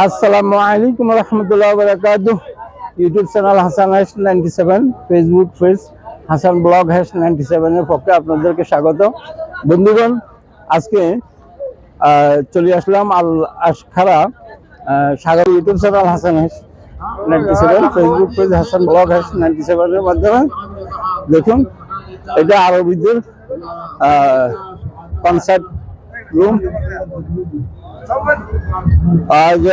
আসসালামু আলাইকুম রহমতুল্লাহ বারাকাতুহু। YouTube channel Hasan hash 97, Facebook page Hasan blog hash 97 এর পক্ষে আপনাদেরকে স্বাগত। বন্ধুগণ, আজকে চলে আসলাম আল আশখারা সাগর। YouTube channel Hasan hash 97, Facebook page Hasan blog hash 97 এর মাধ্যমে দেখুন, এটা আরবিদের কনসার্ট রুম। আজ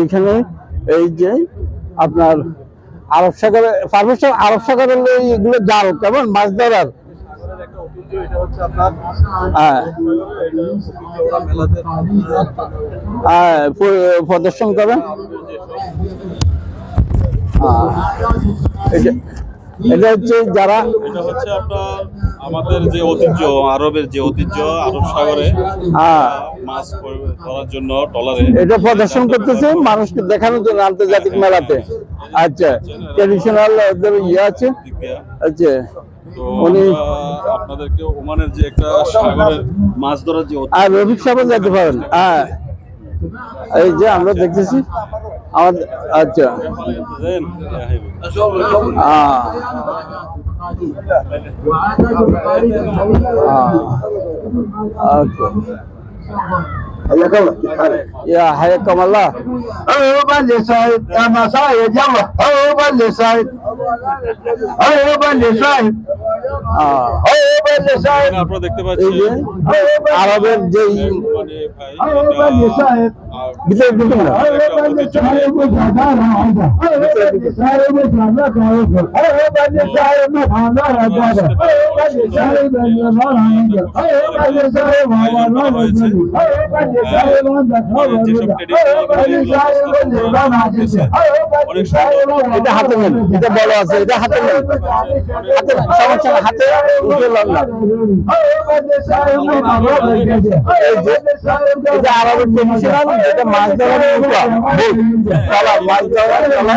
এখানে এই যে আপনার আরব সাগরে আরব সাগরের এগুলো জাল কেমন মাছ ধরার প্রদর্শন করেন। এটা হচ্ছে যারা এটা হচ্ছে আপনার আমাদের যে ঐতিহ্য, আরবের যে ঐতিহ্য, আরব সাগরে মাছ ধরার জন্য ট্রলারে এটা প্রদর্শন করতেছে মানুষকে দেখানোর জন্য আন্তর্জাতিক মেলাতে। আচ্ছা, ট্রেডিশনাল ওদের ইয়ে আছে। আচ্ছা, উনি আপনাদেরকে ওমানের যে একটা সাগরের মাছ ধরার যে আর রফিক সাহেব যেতে পারেন। হ্যাঁ, এই যে আমরা দেখতেছি আমাদের। আচ্ছা, يا حياكم الله. هو بلي صايد يا مصايد، يلا هو بلي صايد، هو بلي صايد، هو بلي صايد। আপনারা দেখতে পাচ্ছেন আরবের যে মানে ভাই ভিতরে ঢুকুন না। এটা হাতে নেন, এটা বড় আছে, এটা হাতে নেন, হাতে সমস্যা হাতে উঠে লন না। এটা আরবের ট্রেডিশনাল, এটা মাছ ধরার চলা, মাছ ধরার চলা।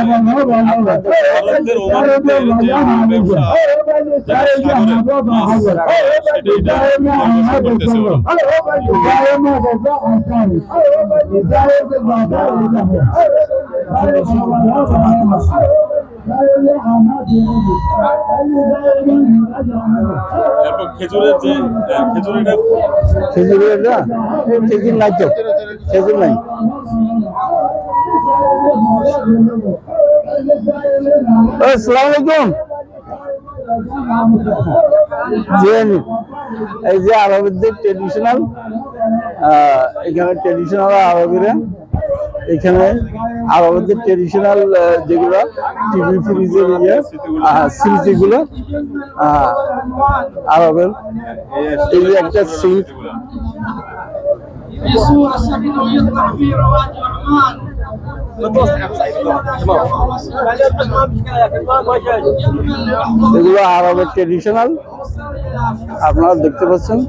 খেজুরের যে খেজুরের নাই তো, খেজুর নাই। আসসালামু আলাইকুম। এই যে আরবের ট্রেডিশনাল, এখানে ট্রেডিশনাল আরবেরা, এখানে আরবের ট্রেডিশনাল যেগুলো টিভি ফ্রিজের স্মৃতিগুলো আরবের। এই যে একটা সিট, এগুলো আরবের ট্রেডিশনাল আপনারা দেখতে পাচ্ছেন।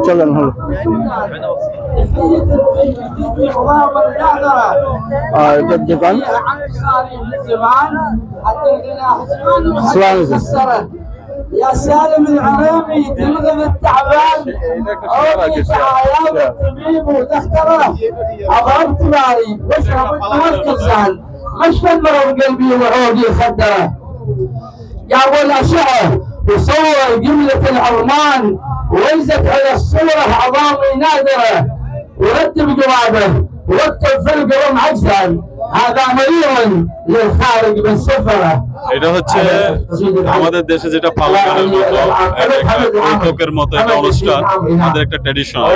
চলেন হলো এটার দোকান। يا سالم العريمي تلغم التعبان عودي تعايب الطبيب وتختره أضربت مالي واشرب التوكل مشفى المرض قلبي وعودي خدره يا ابو الاشعه يصور جمله العظمان ويزت على الصوره عظامي نادره ورتب جوابه واكتب في القلم عجزا هذا مريض للخارج من سفره। এটা হচ্ছে আমাদের দেশে যেটা পালনের মতো বৈঠকের মতো একটা অনুষ্ঠান, আমাদের একটা ট্র্যাডিশনাল।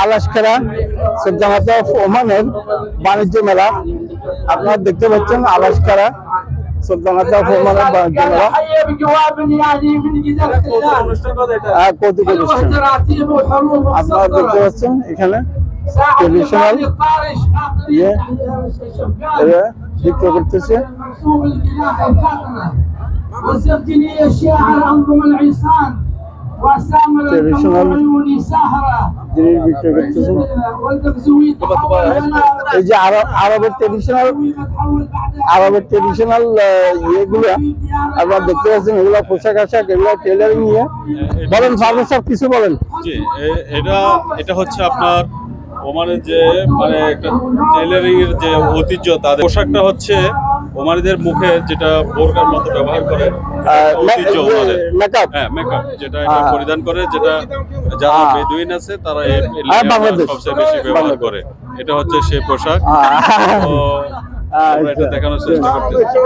আল আশখারা সুলতানাত অফ ওমানের বাণিজ্য মেলা আপনারা দেখতে পাচ্ছেন। আল আশখারা সুলতানাত অফ ওমানের বাণিজ্য মেলা কৌতুক অনুষ্ঠান আপনারা দেখতে পাচ্ছেন। এখানে ট্রেডিশনাল ইয়ে বিক্রয় করতেছে। مرسوم الجناح الكاظمة والزبجنية الشاعر أنظم العيسان وسامر Traditional العيوني ساهرة জিনিস বিক্রয় করতেছে। والدغزوي تحول لنا এই যে আরবের ট্রেডিশনাল ইয়েগুলো আপনারা দেখতে পাচ্ছেন, এগুলো পোশাক আশাক, এগুলো টেলারিং নিয়ে বলেন ফারুক সাহেব, কিছু বলেন। জি, এটা হচ্ছে আপনার ওমানের যে মানে একটা টেইলারিং এর যে ঐতিহ্য, তাদের পোশাকটা হচ্ছে ওমানিদের মুখে যেটা বোরকার মতো ব্যবহার করে, ঐতিহ্য ওমানের। মেকআপ, হ্যাঁ, মেকআপ যেটা এটা পরিধান করে, যেটা যারা বেদুইন আছে তারা বাংলাদেশ সবচেয়ে বেশি ব্যবহার করে। এটা হচ্ছে সেই পোশাক। তো আমরা এটা দেখানোর চেষ্টা করতেছি।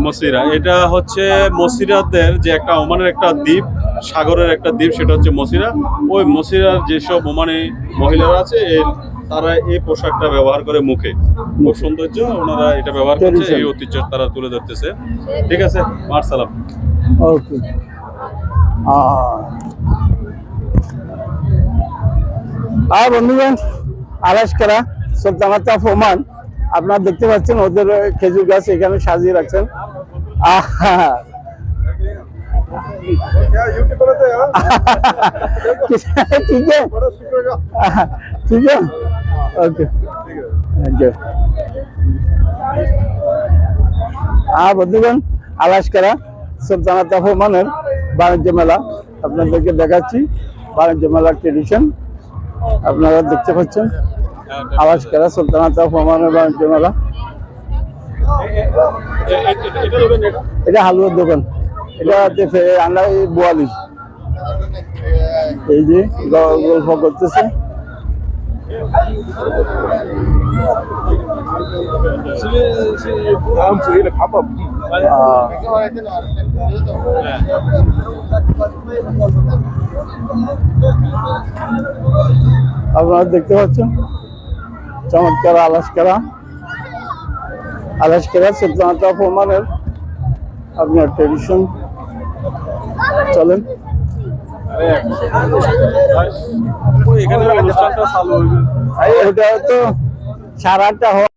মসিরা, এটা হচ্ছে মসিরাদের যে একটা ওমানের একটা দ্বীপ, সাগরের একটা দ্বীপ, সেটা হচ্ছে মসিরা। ওই মসিরার যেসব ওমানি মহিলারা আছে তারা এই পোশাকটা ব্যবহার করে মুখে। খুব সৌন্দর্য, ওনারা এটা ব্যবহার করছে, এই ঐতিহ্য তারা তুলে ধরতেছে। ঠিক আছে, মারসালাম। ওকে। বন্ধুগণ, আলাস্কারা সুলতানাত অফ ওমান, আপনারা দেখতে পাচ্ছেন ওদের খেজুর গাছ এখানে সাজিয়ে রাখছেন। ঠিক আছে, ওকে। বন্ধুগণ, আলাস্কারা সুলতানাত অফ ওমানের বাণিজ্য মেলা আপনাদেরকে দেখাচ্ছি। বাণিজ্য মেলার ট্রেডিশন আপনারা দেখতে পাচ্ছেন। আলাস্কারা সুলতানাত অফ ওমানের বাণিজ্য মেলা। এটা হালুয়ার দোকান, এটা আমরা 42। এই যে গল্প করতেছে। আপনারা দেখতে পাচ্ছেন চমৎকার আলাস্কারা সুলতানাত অফ ওমানের আপনার ট্রেডিশন। চলেন, এখানে অনুষ্ঠানটা চালু হইবে। এটা তো 8:30 হওয়া